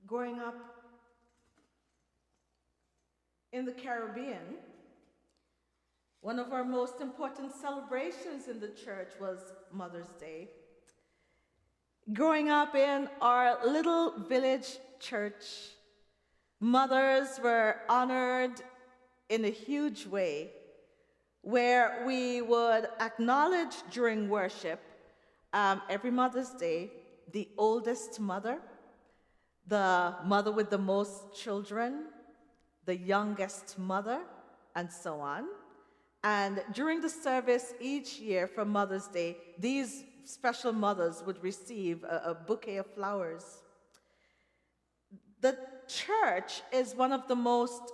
growing up in the Caribbean, one of our most important celebrations in the church was Mother's Day. Growing up in our little village church, mothers were honored in a huge way, where we would acknowledge during worship every Mother's Day the oldest mother, the mother with the most children, the youngest mother, and so on. And during the service each year for Mother's Day, these special mothers would receive a bouquet of flowers. The church is one of the most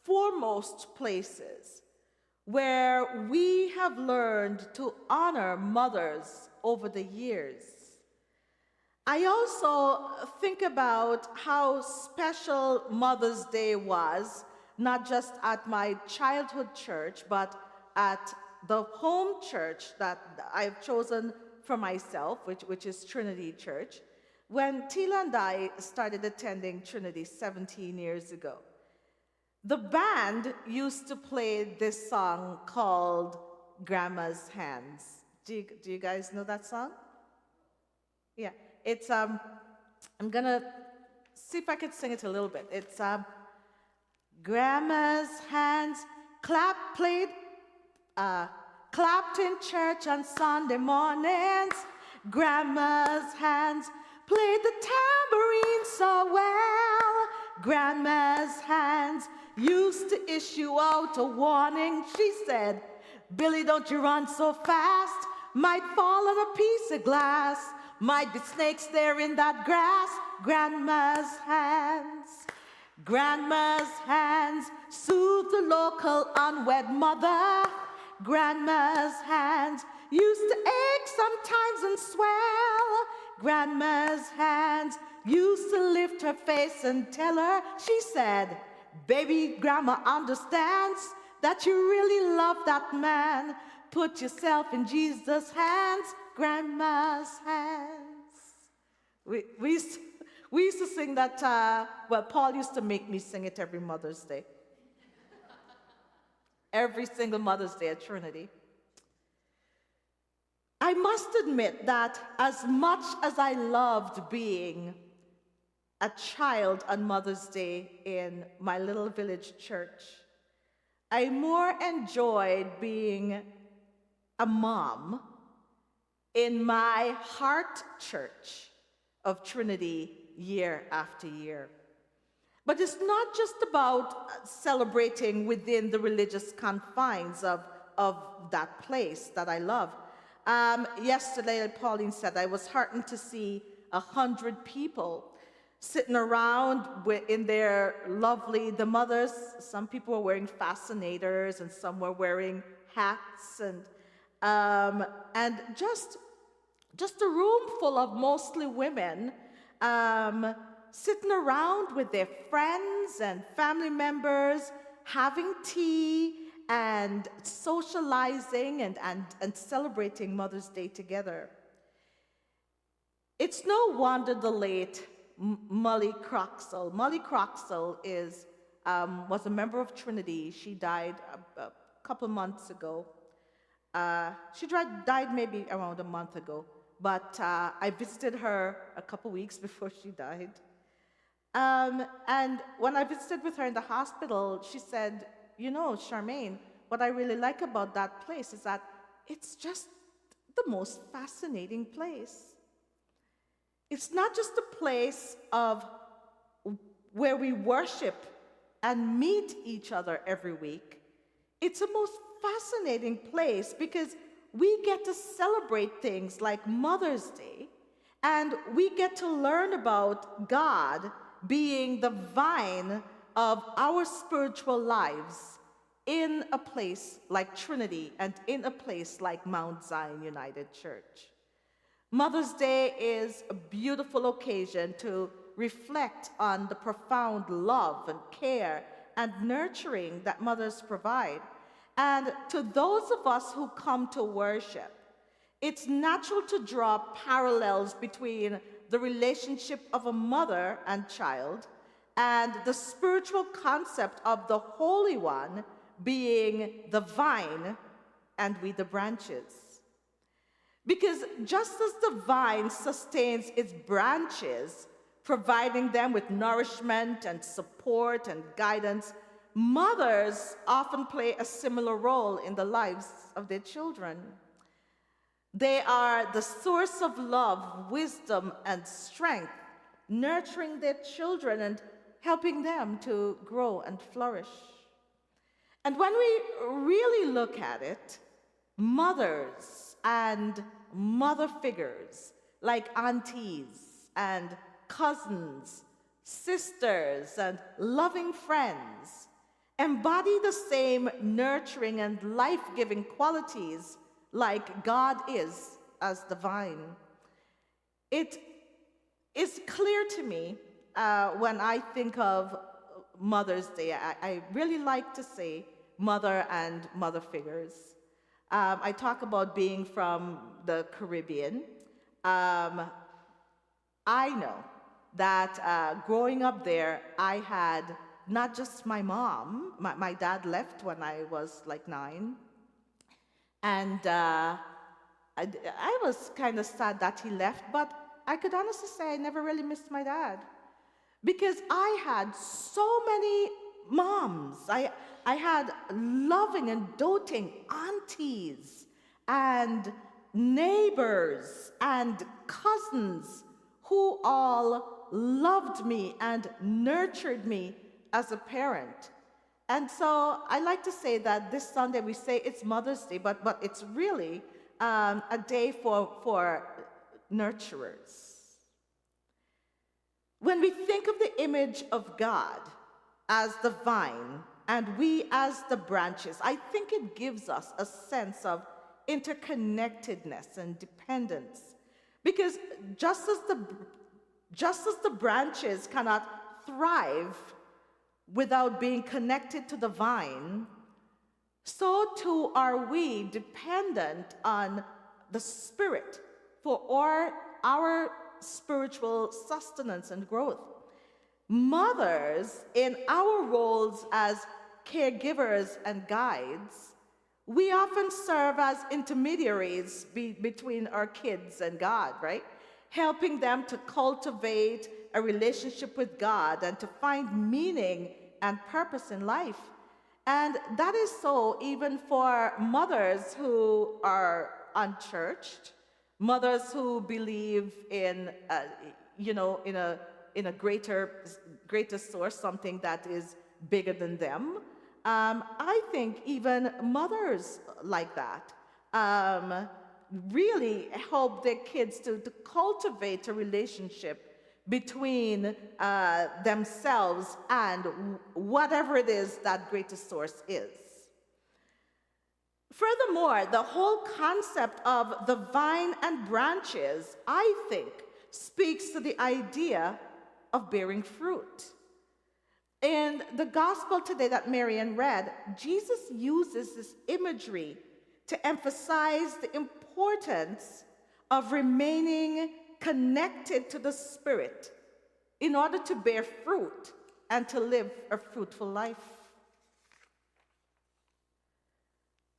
foremost places where we have learned to honor mothers over the years. I also think about how special Mother's Day was, not just at my childhood church, but at the home church that I've chosen for myself, which is Trinity Church, when Tila and I started attending Trinity 17 years ago. The band used to play this song called Grandma's Hands. Do you guys know that song? Yeah, it's, I'm gonna see if I can sing it a little bit. It's, Grandma's hands clapped in church on Sunday mornings. Grandma's hands played the tambourine so well. Grandma's hands used to issue out a warning. She said, "Billy, don't you run so fast. Might fall on a piece of glass. Might be snakes there in that grass." Grandma's hands. Grandma's hands soothe the local unwed mother. Grandma's hands used to ache sometimes and swell. Grandma's hands used to lift her face and tell her, she said, "Baby, Grandma understands that you really love that man. Put yourself in Jesus' hands, Grandma's hands." We used to sing that, well, Paul used to make me sing it every Mother's Day. Every single Mother's Day at Trinity. I must admit that as much as I loved being a child on Mother's Day in my little village church, I more enjoyed being a mom in my heart church of Trinity year after year. But it's not just about celebrating within the religious confines of that place that I love. Yesterday, like Pauline said, I was heartened to see 100 people sitting around in their lovely, the mothers, some people were wearing fascinators and some were wearing hats and just a room full of mostly women sitting around with their friends and family members, having tea and socializing and celebrating Mother's Day together. It's no wonder the late Molly Croxall. Molly Croxall was a member of Trinity. She died a couple months ago. She died maybe around a month ago, but I visited her a couple weeks before she died. And when I visited with her in the hospital, she said, "You know, Charmain, what I really like about that place is that it's just the most fascinating place. It's not just a place of where we worship and meet each other every week. It's a most fascinating place because we get to celebrate things like Mother's Day, and we get to learn about God being the vine of our spiritual lives in a place like Trinity and in a place like Mount Zion United Church. Mother's Day is a beautiful occasion to reflect on the profound love and care and nurturing that mothers provide. And to those of us who come to worship, it's natural to draw parallels between the relationship of a mother and child, and the spiritual concept of the Holy One being the vine and we the branches. Because just as the vine sustains its branches, providing them with nourishment and support and guidance, mothers often play a similar role in the lives of their children. They are the source of love, wisdom, and strength, nurturing their children and helping them to grow and flourish. And when we really look at it, mothers and mother figures like aunties and cousins, sisters, and loving friends embody the same nurturing and life-giving qualities like God is as the vine. It is clear to me when I think of Mother's Day, I really like to say mother and mother figures. I talk about being from the Caribbean. I know that growing up there, I had not just my mom. My dad left when I was like 9. And I was kind of sad that he left, but I could honestly say I never really missed my dad. Because I had so many moms. I had loving and doting aunties and neighbors and cousins who all loved me and nurtured me as a parent. And so I like to say that this Sunday we say it's Mother's Day, but it's really a day for nurturers. When we think of the image of God as the vine and we as the branches, I think it gives us a sense of interconnectedness and dependence. Because just as the branches cannot thrive without being connected to the vine, so too are we dependent on the Spirit for our spiritual sustenance and growth. Mothers, in our roles as caregivers and guides, we often serve as intermediaries between our kids and God, right? Helping them to cultivate a relationship with God and to find meaning and purpose in life. And that is so even for mothers who are unchurched, mothers who believe in, in a greater source, something that is bigger than them. I think even mothers like that really help their kids to cultivate a relationship between themselves and whatever it is that greater source is. Furthermore, the whole concept of the vine and branches, I think, speaks to the idea of bearing fruit. In the gospel today that Marian read, Jesus uses this imagery to emphasize the importance of remaining connected to the Spirit in order to bear fruit and to live a fruitful life.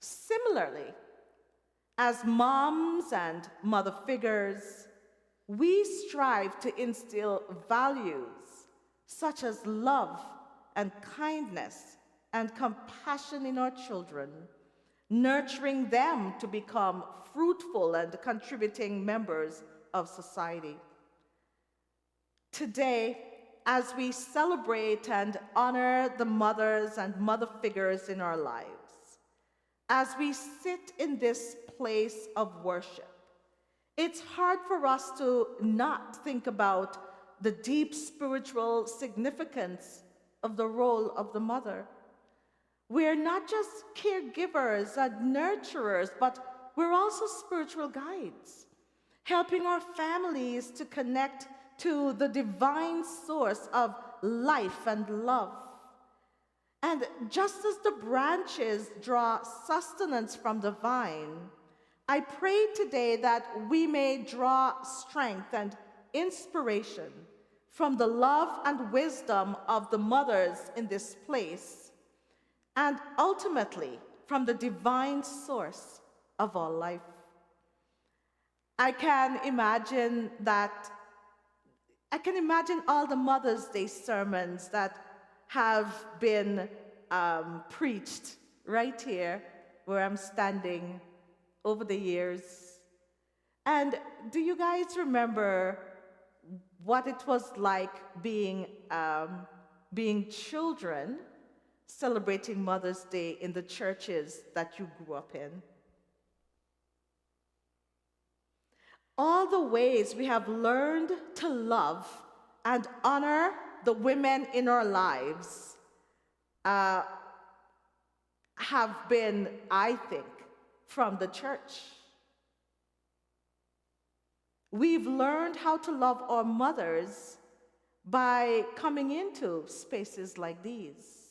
Similarly, as moms and mother figures, we strive to instill values such as love and kindness and compassion in our children, nurturing them to become fruitful and contributing members of society. Today, as we celebrate and honor the mothers and mother figures in our lives, as we sit in this place of worship, it's hard for us to not think about the deep spiritual significance of the role of the mother. We're not just caregivers and nurturers, but we're also spiritual guides, helping our families to connect to the divine source of life and love. And just as the branches draw sustenance from the vine, I pray today that we may draw strength and inspiration from the love and wisdom of the mothers in this place, and ultimately from the divine source of all life. I can imagine all the Mother's Day sermons that have been preached right here where I'm standing over the years. And do you guys remember what it was like being children celebrating Mother's Day in the churches that you grew up in? All the ways we have learned to love and honor the women in our lives have been, I think, from the church. We've learned how to love our mothers by coming into spaces like these.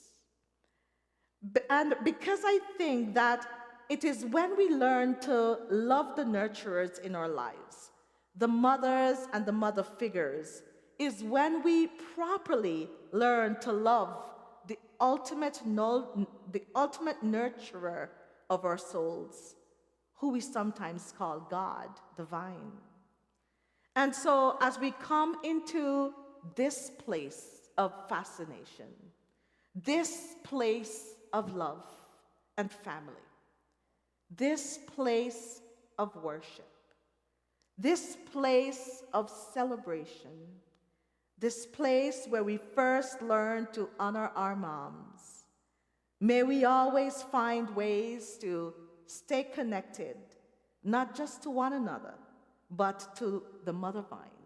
And because I think that it is when we learn to love the nurturers in our lives, the mothers and the mother figures, is when we properly learn to love the ultimate nurturer of our souls, who we sometimes call God, divine. And so as we come into this place of fascination, this place of love and family, this place of worship, this place of celebration, this place where we first learn to honor our moms, may we always find ways to stay connected, not just to one another, but to the mother vine.